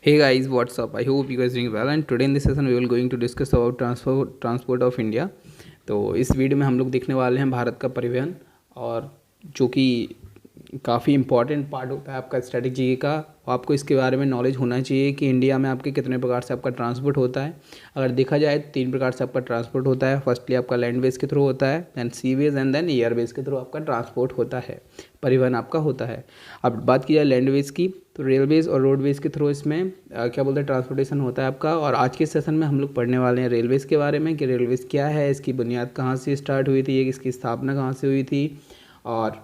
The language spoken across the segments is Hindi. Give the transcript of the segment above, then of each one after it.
Hey guys, what's up? I hope you guys doing well and today in this session we will going to discuss about transport of India। तो इस वीडियो में हम लोग देखने वाले हैं भारत का परिवहन, और जो कि काफ़ी इंपॉर्टेंट पार्ट होता है आपका स्ट्रेटेजी का। आपको इसके बारे में नॉलेज होना चाहिए कि इंडिया में आपके कितने प्रकार से आपका ट्रांसपोर्ट होता है। अगर देखा जाए तो 3 प्रकार से आपका ट्रांसपोर्ट होता है। फर्स्टली आपका लैंड वेज के थ्रू होता है, then sea ways and then air ways के थ्रू आपका ट्रांसपोर्ट होता है, परिवहन आपका होता है। अब बात की जाए लैंड वेज की, तो रेलवेज़ और रोडवेज़ के थ्रू इसमें क्या बोलते हैं ट्रांसपोर्टेशन होता है आपका। और आज के सेशन में हम लोग पढ़ने वाले हैं रेलवेज़ के बारे में कि रेलवेज़ क्या है, इसकी बुनियाद कहाँ से स्टार्ट हुई थी, इसकी स्थापना कहाँ से हुई थी, और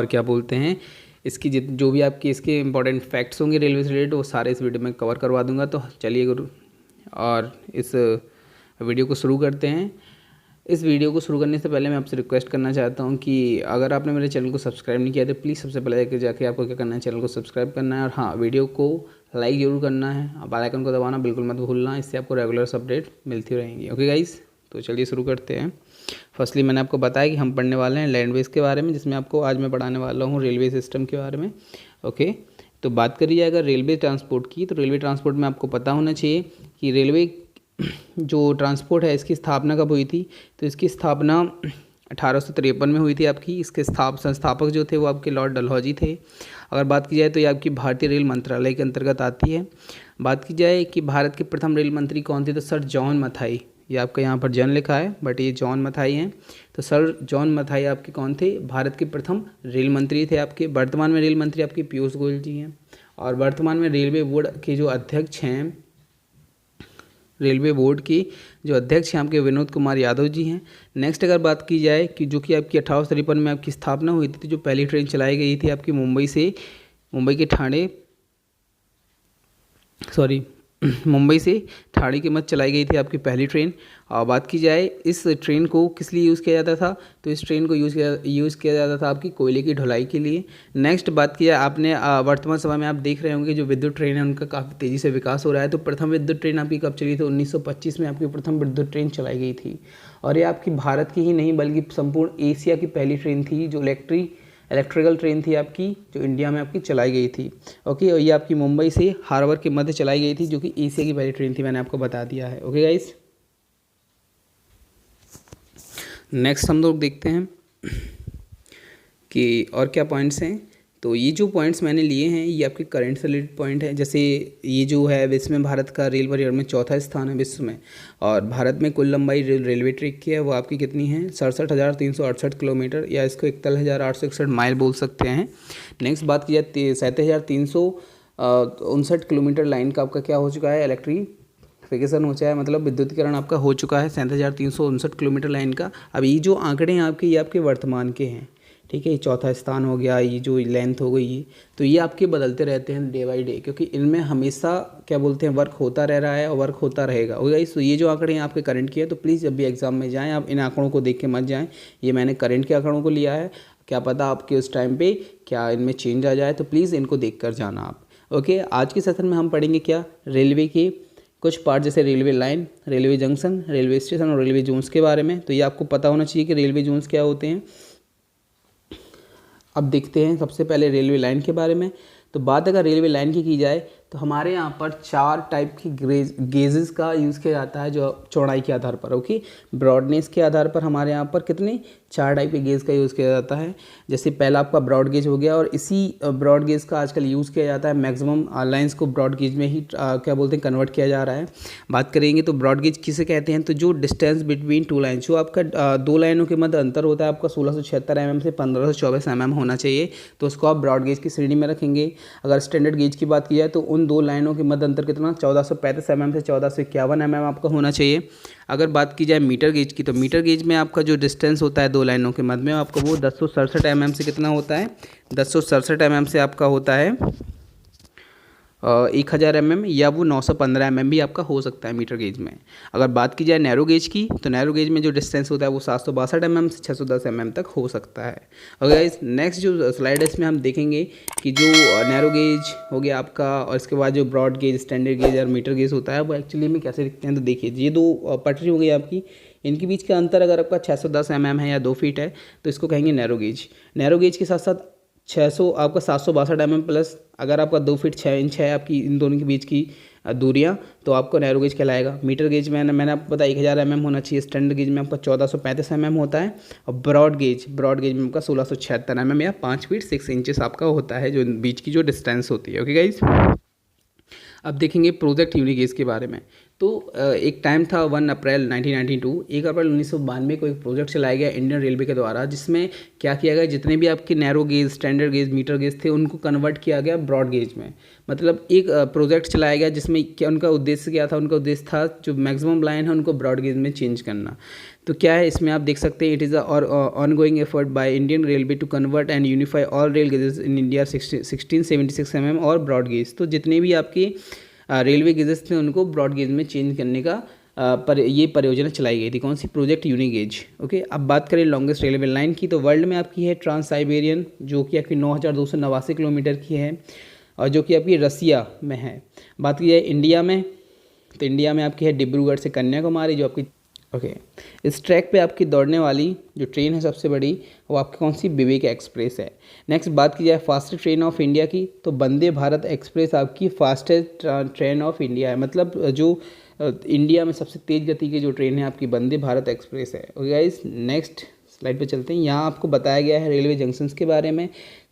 क्या बोलते हैं इसकी जो भी आपकी इसके इंपॉर्टेंट फैक्ट्स होंगे रेलवे से रिलेटेड वो सारे इस वीडियो में कवर करवा दूंगा। तो चलिए गुरु, और इस वीडियो को शुरू करते हैं। इस वीडियो को शुरू करने से पहले मैं आपसे रिक्वेस्ट करना चाहता हूं कि अगर आपने मेरे चैनल को सब्सक्राइब नहीं किया तो प्लीज़ सबसे पहले जाके आपको क्या करना है, चैनल को सब्सक्राइब करना है, और हाँ, वीडियो को लाइक ज़रूर करना है, बेल आइकन को दबाना बिल्कुल मत भूलना। इससे आपको रेगुलर अपडेट मिलती रहेंगी। ओके गाइस, तो चलिए शुरू करते हैं। फर्स्टली मैंने आपको बताया कि हम पढ़ने वाले हैं लैंडवेज के बारे में, जिसमें आपको आज मैं पढ़ाने वाला हूँ रेलवे सिस्टम के बारे में। ओके, तो बात करी जाए अगर रेलवे ट्रांसपोर्ट की, तो रेलवे ट्रांसपोर्ट में आपको पता होना चाहिए कि रेलवे जो ट्रांसपोर्ट है इसकी स्थापना कब हुई थी। तो इसकी स्थापना 1853 में हुई थी आपकी। इसके संस्थापक जो थे वो आपके लॉर्ड डलहौजी थे। अगर बात की जाए तो ये आपकी भारतीय रेल मंत्रालय के अंतर्गत आती है। बात की जाए कि भारत के प्रथम रेल मंत्री कौन थे, तो सर जॉन मथाई। ये आपका यहाँ पर जन लिखा है बट ये जॉन मथाई हैं। तो सर जॉन मथाई आपके कौन थे, भारत के प्रथम रेल मंत्री थे आपके। वर्तमान में रेल मंत्री आपके पीयूष गोयल जी हैं, और वर्तमान में रेलवे बोर्ड के जो अध्यक्ष हैं, रेलवे बोर्ड की जो अध्यक्ष हैं आपके विनोद कुमार यादव जी हैं। नेक्स्ट अगर बात की जाए कि जो कि आपकी 1853 में आपकी स्थापना हुई थी, जो पहली ट्रेन चलाई गई थी आपकी मुंबई से ठाणे के मध्य चलाई गई थी आपकी पहली ट्रेन। और बात की जाए इस ट्रेन को किस लिए यूज़ किया जाता था, तो इस ट्रेन को यूज़ किया जाता था आपकी कोयले की ढुलाई के लिए। नेक्स्ट बात की जाए, आपने वर्तमान समय में आप देख रहे होंगे जो विद्युत ट्रेन है उनका काफ़ी तेज़ी से विकास हो रहा है। तो प्रथम विद्युत ट्रेन आपकी कब चली थी, 1925 में आपकी प्रथम विद्युत ट्रेन चलाई गई थी। और ये आपकी भारत की ही नहीं बल्कि संपूर्ण एशिया की पहली ट्रेन थी जो इलेक्ट्रिकल ट्रेन थी आपकी, जो इंडिया में आपकी चलाई गई थी। ओके, और ये आपकी मुंबई से हार्बर के मध्य चलाई गई थी, जो कि एशिया की पहली ट्रेन थी, मैंने आपको बता दिया है। ओके गाइस, नेक्स्ट हम लोग देखते हैं कि और क्या पॉइंट्स हैं। तो ये जो पॉइंट्स मैंने लिए हैं ये आपके करंट से रिलेटेड पॉइंट है। जैसे ये जो है विश्व में भारत का रेल परिवहन में चौथा स्थान है विश्व में, और भारत में कुल लंबाई रेलवे ट्रैक की है वो आपकी कितनी है, 67,368 किलोमीटर, या इसको 41,861 माइल बोल सकते हैं। नेक्स्ट बात की जाए 37,359 किलोमीटर लाइन का आपका क्या हो चुका है, इलेक्ट्रिफिकेशन हो चुका है, मतलब विद्युतीकरण आपका हो चुका है 37,359 किलोमीटर लाइन का। अब ये जो आंकड़े हैं आपके, ये आपके वर्तमान के हैं, ठीक है। ये चौथा स्थान हो गया, ये जो लेंथ हो गई ये, तो ये आपके बदलते रहते हैं डे बाई डे, क्योंकि इनमें हमेशा क्या बोलते हैं वर्क होता रह रहा है और वर्क होता रहेगा। हो गया। तो ये जो आंकड़े हैं आपके करंट की है, तो प्लीज़ जब भी एग्जाम में जाएं आप इन आंकड़ों को देख के मत जाएं। ये मैंने करंट के आंकड़ों को लिया है, क्या पता आपके उस टाइम पे क्या इनमें चेंज आ जाए, तो प्लीज़ इनको देख कर जाना आप। ओके, आज के सेशन में हम पढ़ेंगे क्या, रेलवे के कुछ पार्ट, जैसे railway line, railway junction, railway station और रेलवे जोन्स के बारे में। तो ये आपको पता होना चाहिए कि रेलवे जोन्स क्या होते हैं। अब देखते हैं सबसे पहले रेलवे लाइन के बारे में। तो बात अगर रेलवे लाइन की जाए तो हमारे यहाँ पर 4 टाइप की गेजेस का यूज़ किया जाता है, जो चौड़ाई के आधार पर। ओके, ब्रॉडनेस के आधार पर हमारे यहाँ पर कितने 4 टाइप के गेज का यूज़ किया जाता है। जैसे पहला आपका ब्रॉड गेज हो गया, और इसी ब्रॉड गेज का आजकल यूज़ किया जाता है, मैक्सिमम लाइन्स को ब्रॉड गेज में ही क्या बोलते हैं कन्वर्ट किया जा रहा है। बात करेंगे तो ब्रॉड गेज किसे कहते हैं, तो जो डिस्टेंस बिटवीन 2 लाइन, जो आपका 2 लाइनों के मध्य अंतर होता है आपका 1676 mm से 1524 mm होना चाहिए, तो उसको आप ब्रॉड गेज की श्रेणी में रखेंगे। अगर स्टैंडर्ड गेज की बात की जाए तो उन 2 लाइनों के मध्य अंतर कितना 1435 mm से 1451 mm आपका होना चाहिए। अगर बात की जाए मीटर गेज की, तो मीटर गेज में आपका जो डिस्टेंस होता है 2 लाइनों के मध्य में आपका वो 1067 mm से कितना होता है, 1067 mm से आपका होता है 1000 mm, या वो 915 mm भी आपका हो सकता है मीटर गेज में। अगर बात की जाए नैरो गेज की, तो नैरो गेज में जो डिस्टेंस होता है वो 762 mm से 610 mm तक हो सकता है। और गाइस नेक्स्ट जो स्लाइड है इसमें हम देखेंगे कि जो नैरो गेज हो गया आपका, और इसके बाद जो ब्रॉड गेज, स्टैंडर्ड गेज और मीटर गेज होता है वो एक्चुअली में कैसे दिखते हैं। तो देखिए ये 2 पटरी हो गई आपकी, इनके बीच का अंतर अगर आपका 610 mm है या 2 फीट है तो इसको कहेंगे नैरो गेज। नैरो गेज के साथ साथ 600 आपका 762 mm प्लस, अगर आपका 2 फीट 6 इंच है आपकी इन दोनों के बीच की दूरियां, तो आपको नैरो गेज कहलाएगा। मीटर गेज में मैंने आपको बताया 1000 mm होना चाहिए। स्टैंडर्ड गेज में आपका 1435 mm होता है। और ब्रॉड गेज में आपका 1676 mm या 5 फीट 6 इंचेस आपका होता है, जो बीच की जो डिस्टेंस होती है। ओके गाइज, अब देखेंगे प्रोजेक्ट यूनिगेज के बारे में। तो एक टाइम था 1 अप्रैल 1992, 1 अप्रैल 1992 को एक प्रोजेक्ट चलाया गया इंडियन रेलवे के द्वारा, जिसमें क्या किया गया, जितने भी आपके narrow gauge, standard gauge, metre gauge थे, उनको कन्वर्ट किया गया ब्रॉड गेज में। मतलब एक प्रोजेक्ट चलाया गया जिसमें क्या उनका उद्देश्य क्या था, उनका उद्देश्य था जो मैक्सिमम लाइन है उनको ब्रॉड गेज में चेंज करना। तो क्या है इसमें आप देख सकते हैं, it is ongoing effort by Indian railway to convert and unify all rail gauges in India 1676 mm और ब्रॉड गेज। तो जितने भी आपके रेलवे गेजेस थे उनको ब्रॉड गेज में चेंज करने का ये परियोजना चलाई गई थी। कौन सी? प्रोजेक्ट यूनिगेज। ओके, अब बात करें लॉन्गेस्ट रेलवे लाइन की, तो वर्ल्ड में आपकी है ट्रांस साइबेरियन, जो कि आपकी 9289 किलोमीटर की है और जो कि आपकी रसिया में है। बात की जाए इंडिया में, तो इंडिया में आपकी है डिब्रूगढ़ से कन्याकुमारी, जो आपकी इस ट्रैक पे आपकी दौड़ने वाली जो ट्रेन है सबसे बड़ी, वो आपकी कौन सी? विवेक एक्सप्रेस है। नेक्स्ट बात की जाए फास्टेस्ट ट्रेन ऑफ इंडिया की, तो वंदे भारत एक्सप्रेस आपकी फास्टेस्ट ट्रेन ऑफ इंडिया है। मतलब जो इंडिया में सबसे तेज़ गति की जो ट्रेन है आपकी वंदे भारत एक्सप्रेस है। ओके गाइस, नेक्स्ट स्लाइड पे चलते हैं। यहाँ आपको बताया गया है रेलवे जंक्शंस के बारे में।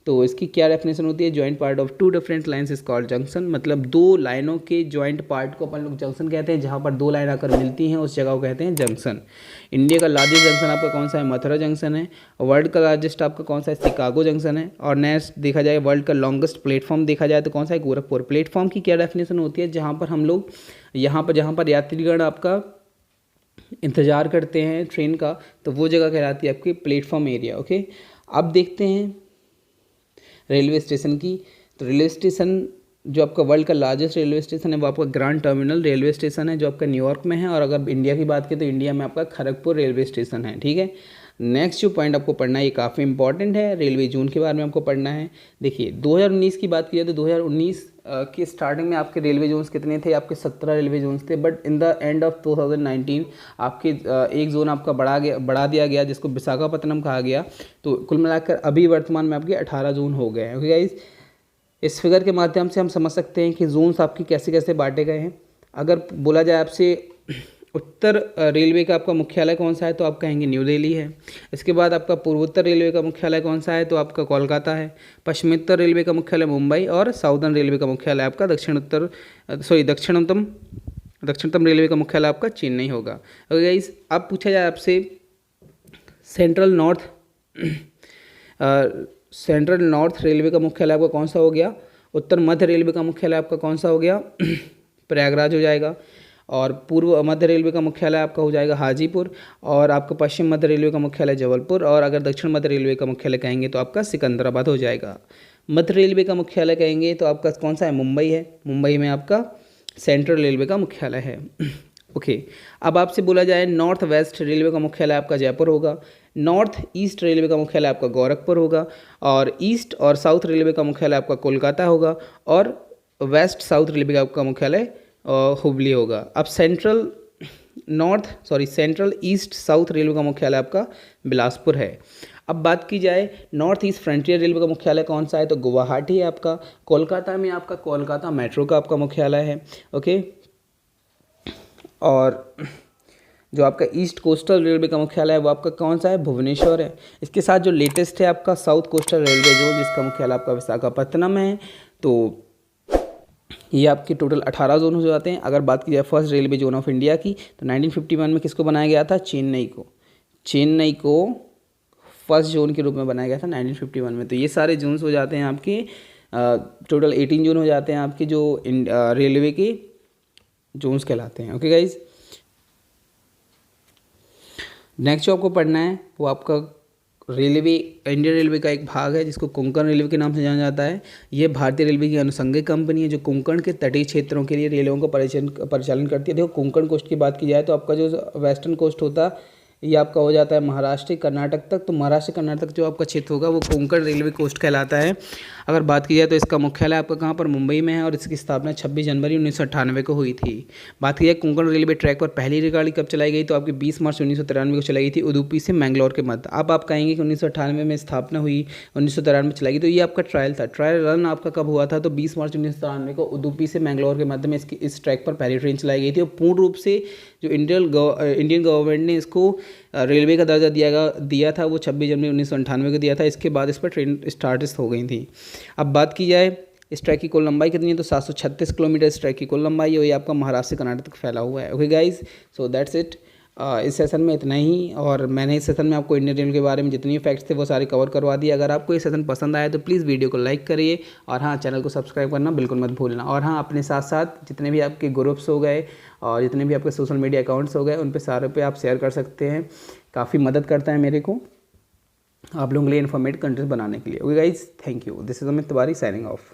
तो इसकी क्या डेफिनेशन होती है? Joint part of 2 different lines is called junction. मतलब 2 लाइनों के जॉइंट पार्ट को अपन लोग जंक्शन कहते हैं। जहाँ पर 2 लाइन आकर मिलती हैं उस जगह को कहते हैं जंक्शन। इंडिया का लार्जेस्ट जंक्शन आपका कौन सा है? मथुरा जंक्शन है। वर्ल्ड का लार्जेस्ट आपका कौन सा है? शिकागो जंक्शन है। और नेक्स्ट देखा जाए वर्ल्ड का लॉन्गेस्ट प्लेटफॉर्म देखा जाए तो कौन सा है? गोरखपुर। प्लेटफॉर्म की क्या डेफिनेशन होती है? जहाँ पर हम लोग जहाँ पर यात्रीगण आपका इंतज़ार करते हैं ट्रेन का, तो वो जगह कहलाती है आपकी प्लेटफॉर्म एरिया। ओके, अब देखते हैं रेलवे स्टेशन की। तो रेलवे स्टेशन जो आपका वर्ल्ड का लार्जेस्ट रेलवे स्टेशन है वो आपका ग्रांड टर्मिनल रेलवे स्टेशन है, जो आपका न्यूयॉर्क में है। और अगर इंडिया की बात करें तो इंडिया में आपका खड़गपुर रेलवे स्टेशन है। ठीक है, नेक्स्ट जो पॉइंट आपको पढ़ना है ये काफ़ी इंपॉर्टेंट है, रेलवे जोन के बारे में आपको पढ़ना है। देखिए 2019 की बात की जाए तो 2019 की स्टार्टिंग में आपके रेलवे जोन्स कितने थे? आपके 17 रेलवे जोन्स थे। But in the end of 2019 आपके एक जोन आपका बढ़ा दिया गया, जिसको विशाखापत्तनम कहा गया। तो कुल मिलाकर अभी वर्तमान में आपके 18 जोन हो गए हैं। ओके गाइस, इस फिगर के माध्यम से हम समझ सकते हैं कि जोन्स आपकी कैसे कैसे बांटे गए हैं। अगर बोला जाए आपसे उत्तर रेलवे का आपका मुख्यालय कौन सा है, तो आप कहेंगे न्यू दिल्ली है। इसके बाद आपका पूर्वोत्तर रेलवे का मुख्यालय कौन सा है, तो आपका कोलकाता है। पश्चिमोत्तर रेलवे का मुख्यालय मुंबई, और साउदर्न रेलवे का मुख्यालय आपका दक्षिणतम रेलवे का मुख्यालय आपका चेन्नई होगा। ओके गाइस, अब पूछा जाए आपसे सेंट्रल नॉर्थ रेलवे का मुख्यालय आपका कौन सा हो गया? उत्तर मध्य रेलवे का मुख्यालय आपका कौन सा हो गया? प्रयागराज हो जाएगा। और पूर्व मध्य रेलवे का मुख्यालय आपका हो जाएगा हाजीपुर। और आपका पश्चिम मध्य रेलवे का मुख्यालय जबलपुर। और अगर दक्षिण मध्य रेलवे का मुख्यालय कहेंगे तो आपका सिकंदराबाद हो जाएगा। मध्य रेलवे का मुख्यालय कहेंगे तो आपका कौन सा है? मुंबई है। मुंबई में आपका सेंट्रल रेलवे का मुख्यालय है। ओके, अब आपसे बोला जाए नॉर्थ वेस्ट रेलवे का मुख्यालय आपका जयपुर होगा। नॉर्थ ईस्ट रेलवे का मुख्यालय आपका गोरखपुर होगा। और ईस्ट और साउथ रेलवे का मुख्यालय आपका कोलकाता होगा। और वेस्ट साउथ रेलवे का आपका मुख्यालय हुबली होगा। अब सेंट्रल ईस्ट साउथ रेलवे का मुख्यालय आपका बिलासपुर है। अब बात की जाए नॉर्थ ईस्ट फ्रंटियर रेलवे का मुख्यालय कौन सा है, तो गुवाहाटी है आपका। कोलकाता में आपका कोलकाता मेट्रो का आपका मुख्यालय है। ओके, और जो आपका ईस्ट कोस्टल रेलवे का मुख्यालय है वो आपका कौन सा है? भुवनेश्वर है। इसके साथ जो लेटेस्ट है आपका साउथ कोस्टल रेलवे जोन, जिसका मुख्यालय आपका विशाखापत्तनम है। तो ये आपके टोटल 18 जोन हो जाते हैं। अगर बात की जाए first railway zone of India की, तो 1951 में किसको बनाया गया था? चेन्नई को फर्स्ट जोन के रूप में बनाया गया था 1951 में। तो ये सारे जोन्स हो जाते हैं आपके, टोटल 18 जोन हो जाते हैं आपके, जो रेलवे के जोन्स कहलाते हैं। ओके गाइज, नेक्स्ट जो आपको पढ़ना है वो आपका इंडियन रेलवे का एक भाग है जिसको कोंकण रेलवे के नाम से जाना जाता है। ये भारतीय रेलवे की अनुषंगिक कंपनी है जो कोंकण के तटीय क्षेत्रों के लिए रेलवें का परिचालन करती है। देखो कोंकण कोस्ट की बात की जाए तो आपका जो वेस्टर्न कोस्ट होता है ये आपका हो जाता है महाराष्ट्र कर्नाटक तक। तो महाराष्ट्र कर्नाटक जो आपका क्षेत्र होगा वो कोंकण रेलवे कोस्ट कहलाता है। अगर बात की जाए तो इसका मुख्यालय आपका कहाँ पर मुंबई में है और इसकी स्थापना 26 जनवरी 1998 को हुई थी। बात की जाए कोंकण रेलवे ट्रैक पर पहली रेलगाड़ी कब चलाई गई तो आपकी 20 मार्च 1993 को चलाई गई थी उडुपी से मैंगलोर के मध्य। अब आप कहेंगे कि 1998 में स्थापना हुई, 1993 में चलाई गई, तो ये आपका ट्रायल था। ट्रायल रन आपका कब हुआ था तो 20 मार्च 1993 को उडुपी से मैंगलोर के मध्य में इस ट्रैक पर पहली ट्रेन चलाई गई थी। और पूर्ण रूप से जो इंडियन गवर्नमेंट ने इसको रेलवे का दर्जा दिया था वो 26 जनवरी 1998 को दिया था। इसके बाद इस पर ट्रेन स्टार्ट हो गई थी। अब बात की जाए इस ट्रैक की कुल लंबाई कितनी है तो 736 किलोमीटर इस ट्रैक की कुल लंबाई है और ये आपका महाराष्ट्र से कर्नाटक तक फैला हुआ है। Okay guys, so that's it. इस सेशन में इतना ही, और मैंने इस सेशन में आपको इंडियन रेलवे के बारे में जितनी फैक्ट्स थे वो सारे कवर करवा दिए। अगर आपको ये सेशन पसंद आया तो प्लीज़ वीडियो को लाइक करिए और हाँ, चैनल को सब्सक्राइब करना बिल्कुल मत भूलना। और हाँ, अपने साथ साथ जितने भी आपके ग्रुप्स हो गए और जितने भी आपके सोशल मीडिया अकाउंट्स हो गए उन पे सारे पे आप शेयर कर सकते हैं। काफ़ी मदद करता है मेरे को आप लोगों के लिए इन्फॉर्मेटिव कंटेंट बनाने के लिए। Okay guys, thank you. This is Amit Tiwari signing off.